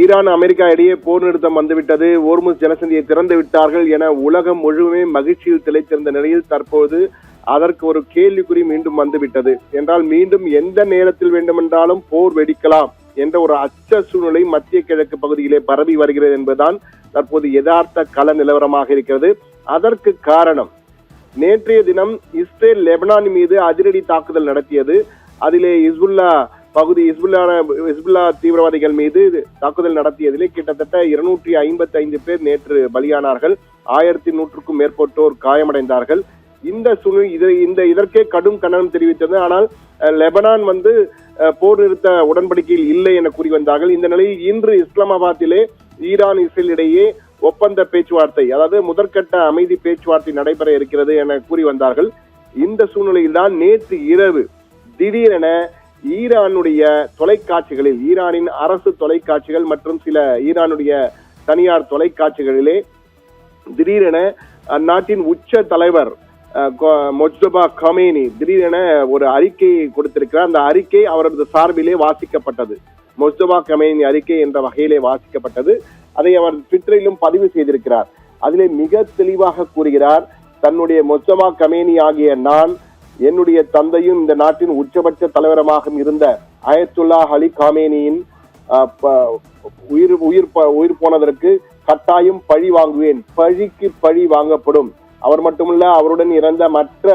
Iran America இடையே போர் நிறுத்தம் வந்துவிட்டது, ஓர்முஸ் ஜலசந்தியை திறந்து விட்டார்கள் என உலகம் முழுவதுமே மகிழ்ச்சியில் திளைத்திருந்த நிலையில் தற்போது அதற்கு ஒரு கேள்விக்குறி மீண்டும் வந்துவிட்டது. என்றால் மீண்டும் எந்த நேரத்தில் வேண்டுமென்றாலும் போர் வெடிக்கலாம் என்ற ஒரு அச்ச சூழ்நிலை மத்திய கிழக்கு பகுதியிலே பரவி வருகிறது என்பதுதான் தற்போது யதார்த்த கள நிலவரமாக இருக்கிறது. அதற்கு காரணம், நேற்றைய தினம் இஸ்ரேல் லெபனான் மீது அதிரடி தாக்குதல் நடத்தியது. அதிலே ஹிஸ்புல்லா தீவிரவாதிகள் மீது தாக்குதல் நடத்தியதிலே கிட்டத்தட்ட 255 பேர் நேற்று பலியானார்கள், 1100க்கும் மேற்பட்டோர் காயமடைந்தார்கள். இந்த சூழ்நிலை இதற்கே கடும் கண்டனம் தெரிவித்தது. ஆனால் லெபனான் போர் நிறுத்த உடன்படிக்கையில் இல்லை என கூறி வந்தார்கள். இந்த நிலையில் இன்று இஸ்லாமாபாத்திலே ஈரான் இஸ்ரேல் இடையே ஒப்பந்த பேச்சுவார்த்தை, அதாவது முதற்கட்ட அமைதி பேச்சுவார்த்தை நடைபெற இருக்கிறது என கூறி வந்தார்கள். இந்த சூழ்நிலையில் தான் நேற்று இரவு திடீரென ஈரானுடைய தொலைக்காட்சிகளில், ஈரானின் அரசு தொலைக்காட்சிகள் மற்றும் சில ஈரானுடைய தனியார் தொலைக்காட்சிகளிலே திடீரென அந்நாட்டின் உச்ச தலைவர் மொஜ்தபா கமேனி திடீரென ஒரு அறிக்கையை கொடுத்திருக்கிறார். அந்த அறிக்கை அவரது சார்பிலே வாசிக்கப்பட்டது. மொஜ்தபா கமேனி அறிக்கை என்ற வகையிலே வாசிக்கப்பட்டது. அதை அவர் ட்விட்டரிலும் பதிவு செய்திருக்கிறார். அதிலே மிக தெளிவாக கூறுகிறார், தன்னுடைய மொஜ்தபா கமேனி ஆகிய நான், என்னுடைய தந்தையும் இந்த நாட்டின் உச்சபட்ச தலைவரமாக இருந்த அயத்துல்லா அலி காமேனியின் உயிர் போனதற்கு கட்டாயம் பழி வாங்குவேன், பழிக்கு பழி வாங்கப்படும். அவர் மட்டுமல்ல, அவருடன் இறந்த மற்ற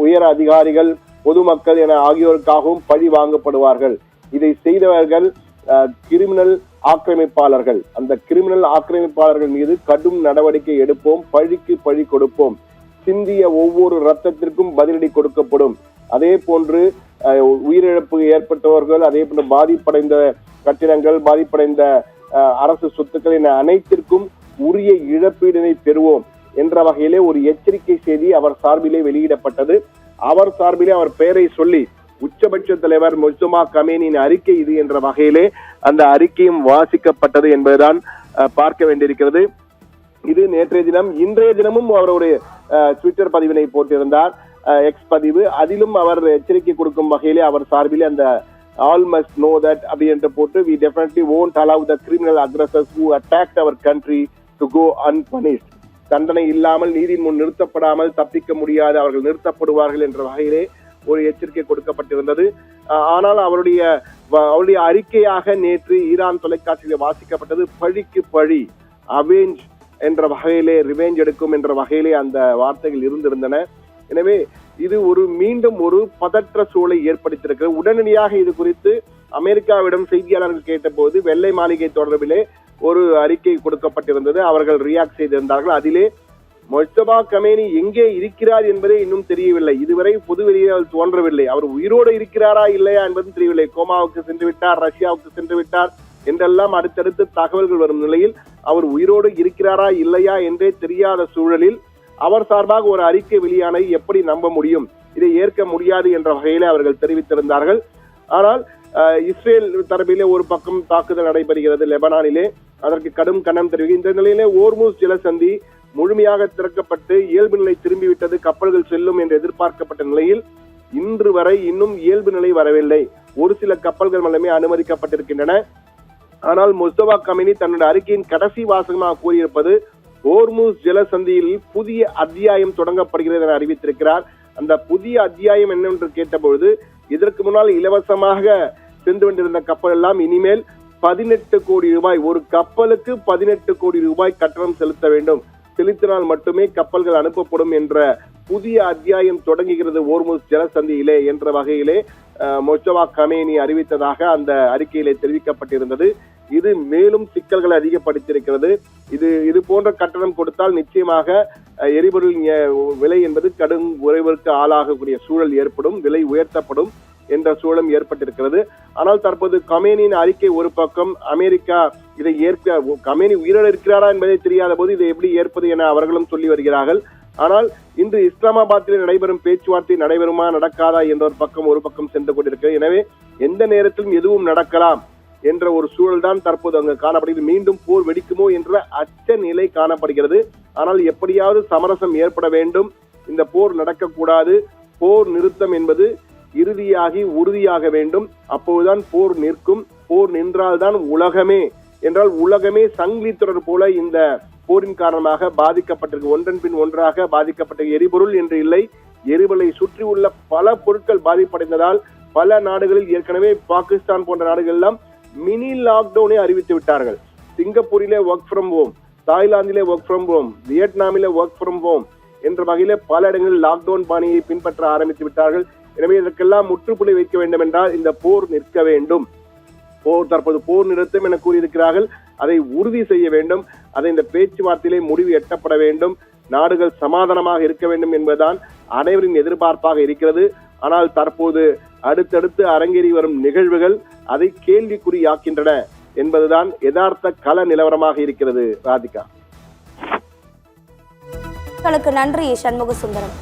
உயர் அதிகாரிகள், பொதுமக்கள் என ஆகியோருக்காகவும் பழி வாங்கப்படுவார்கள். இதை செய்தவர்கள் கிரிமினல் ஆக்கிரமிப்பாளர்கள். அந்த கிரிமினல் ஆக்கிரமிப்பாளர்கள் மீது கடும் நடவடிக்கை எடுப்போம், பழிக்கு பழி கொடுப்போம். சிந்திய ஒவ்வொரு ரத்தத்திற்கும் பதிலடி கொடுக்கப்படும். அதே போன்று உயிரிழப்பு ஏற்பட்டவர்கள், அதே போன்று பாதிப்படைந்த கட்டிடங்கள், பாதிப்படைந்த அரசு சொத்துக்கள் என அனைத்திற்கும் உரிய இழப்பீடினை பெறுவோம் என்ற வகையிலே ஒரு எச்சரிக்கை செய்தி அவர் சார்பிலே வெளியிடப்பட்டது. அவர் சார்பிலே அவர் பெயரை சொல்லி உச்சபட்ச தலைவர் மொஜ்தபா கமேனியின் அறிக்கை இது என்ற வகையிலே அந்த அறிக்கையும் வாசிக்கப்பட்டது என்பதுதான் பார்க்க வேண்டியிருக்கிறது. இது நேற்றைய தினம். இன்றைய தினமும் அவருடைய ட்விட்டர் பதிவினை போட்டிருந்தார், எக்ஸ் பதிவு. அதிலும் அவர் எச்சரிக்கை கொடுக்கும் வகையிலே அவர் சார்பிலே அந்த all must know that அப்படி என்று போட்டு, we definitely won't allow the criminal aggressors who attacked our country to go unpunished. தண்டனை இல்லாமல், நீதியின் முன் நிறுத்தப்படாமல் தப்பிக்க முடியாது, அவர்கள் நிறுத்தப்படுவார்கள் என்ற வகையிலே ஒரு எச்சரிக்கை கொடுக்கப்பட்டிருந்தது. ஆனால் அவருடைய அறிக்கையாக நேற்று ஈரான் தொலைக்காட்சியிலே வாசிக்கப்பட்டது பழிக்கு பழி, அவேஞ்ச் என்ற வகையிலே, ரிவெஞ்ச் எடுக்கும் என்ற வகையிலே அந்த வார்த்தைகள் இருந்திருந்தன. எனவே இது மீண்டும் ஒரு பதற்ற சூழலை ஏற்படுத்தியிருக்கிறது. உடனடியாக இது குறித்து அமெரிக்காவிடம் செய்தியாளர்கள் கேட்டபோது வெள்ளை மாளிகை தொடர்பிலே ஒரு அறிக்கை கொடுக்கப்பட்டிருந்தது. அவர்கள் ரியாக்ட் செய்திருந்தார்கள். அதிலே மொஜ்தபா கமேனி எங்கே இருக்கிறார் என்பதே இன்னும் தெரியவில்லை. இதுவரை பொதுவெளியில் தோன்றவில்லை. அவர் உயிரோடு இருக்கிறாரா இல்லையா என்பதும் தெரியவில்லை. கோமாவுக்கு சென்று விட்டார், ரஷ்யாவுக்கு சென்று விட்டார் என்றெல்லாம் அடுத்தடுத்து தகவல்கள் வரும் நிலையில் அவர் உயிரோடு இருக்கிறாரா இல்லையா என்றே தெரியாத சூழலில் அவர் சார்பாக ஒரு அறிக்கை வெளியானதை எப்படி நம்ப முடியும்? இதை ஏற்க முடியாது என்ற வகையிலே அவர்கள் தெரிவித்திருந்தார்கள். ஆனால் இஸ்ரேல் தரப்பிலே ஒரு பக்கம் தாக்குதல் நடைபெறுகிறது லெபனானிலே, அதற்கு கடும் கண்டனம் தெரிவிக்கும். இந்த நிலையிலே ஓர்முஸ் ஜலசந்தி முழுமையாக திறக்கப்பட்டு இயல்பு நிலை திரும்பிவிட்டது, கப்பல்கள் செல்லும் என்று எதிர்பார்க்கப்பட்ட நிலையில் இன்று வரை இன்னும் இயல்பு நிலை வரவில்லை. ஒரு சில கப்பல்கள் மட்டுமே அனுமதிக்கப்பட்டிருக்கின்றன. ஆனால் மொஜ்தபா கமேனி தன்னுடைய அறிக்கையின் கடைசி வாசகமாக கூறியிருப்பது, ஓர்முஸ் ஜலசந்தியில் புதிய அத்தியாயம் தொடங்கப்படுகிறது என அறிவித்திருக்கிறார். அந்த புதிய அத்தியாயம் என்னவென்று கேட்டபொழுது, இதற்கு முன்னால் இலவசமாக சென்று கொண்டிருந்த கப்பல் எல்லாம் இனிமேல் 18 கோடி ரூபாய், ஒரு கப்பலுக்கு 18 கோடி ரூபாய் கட்டணம் செலுத்த வேண்டும், செலுத்தினால் மட்டுமே கப்பல்கள் அனுப்பப்படும் என்ற புதிய அத்தியாயம் தொடங்குகிறது ஓர்முஸ் ஜலசந்தியிலே என்ற வகையிலே மொஜ்தபா கமேனி அறிவித்ததாக அந்த அறிக்கையிலே தெரிவிக்கப்பட்டிருந்தது. இது மேலும் சிக்கல்களை அதிகப்படுத்தியிருக்கிறது. இது போன்ற கட்டணம் கொடுத்தால் நிச்சயமாக எரிபொருள் விலை என்பது கடும் உறைவிற்கு ஆளாகக்கூடிய சூழல் ஏற்படும், விலை உயர்த்தப்படும் என்ற சூழலும் ஏற்பட்டிருக்கிறது. ஆனால் தற்போது கமேனியின் அறிக்கை ஒரு பக்கம், அமெரிக்கா இதை ஏற்க, கமேனி உயிரோடு இருக்கிறாரா என்பதை தெரியாத போது இதை எப்படி ஏற்பது என அவர்களும் சொல்லி வருகிறார்கள். ஆனால் இன்று இஸ்லாமாபாத்தில் நடைபெறும் பேச்சுவார்த்தை நடைபெறுமா நடக்காதா என்ற ஒரு பக்கம் சென்று கொண்டிருக்கிறது. எனவே எந்த நேரத்திலும் எதுவும் நடக்கலாம் என்ற ஒரு சூழல் தான் தற்போது அங்கு காணப்படுகிறது. மீண்டும் போர் வெடிக்குமோ என்ற அச்ச நிலை காணப்படுகிறது. ஆனால் எப்படியாவது சமரசம் ஏற்பட வேண்டும், இந்த போர் நடக்கக்கூடாது, போர் நிறுத்தம் என்பது இறுதியாகி உறுதியாக வேண்டும். அப்போதுதான் போர் நிற்கும். போர் நின்றால்தான் உலகமே என்றால் உலகமே சங்கிலி தொடர் போல இந்த போரின் காரணமாக பாதிக்கப்பட்டிருக்கு. ஒன்றன் பின் ஒன்றாக பாதிக்கப்பட்ட எரிபொருள் என்று இல்லை, எரிபொருளை சுற்றி உள்ள பல பொருட்கள் பாதிப்படைந்ததால் பல நாடுகளில் ஏற்கனவே பாகிஸ்தான் போன்ற நாடுகள் எல்லாம் மினி லாக்டவுனை அறிவித்து விட்டார்கள். சிங்கப்பூரிலே ஒர்க் ஃப்ரம் ஹோம், தாய்லாந்திலே ஒர்க் ஃப்ரம் ஹோம், வியட்நாமிலே ஒர்க் ஃப்ரம் ஹோம் என்ற வகையில பல இடங்களில் லாக்டவுன் பாணியை பின்பற்ற ஆரம்பித்து விட்டார்கள். எனவே இதற்கெல்லாம் முற்றுப்புள்ளி வைக்க வேண்டும் என்றால் இந்த போர் நிற்க வேண்டும். தற்போது போர் நிறுத்தம் என கூறியிருக்கிறார்கள், அதை உறுதி செய்ய வேண்டும். அதை இந்த பேச்சுவார்த்தையிலே முடிவு எட்டப்பட வேண்டும். நாடுகள் சமாதானமாக இருக்க வேண்டும் என்பதுதான் அனைவரின் எதிர்பார்ப்பாக இருக்கிறது. ஆனால் தற்போது அடுத்தடுத்து அரங்கேறி வரும் நிகழ்வுகள் அதை கேள்விக்குறியாக்கின்றன என்பதுதான் யதார்த்த கள நிலவரமாக இருக்கிறது. ராதிகா, நன்றி சண்முக சுந்தரம்.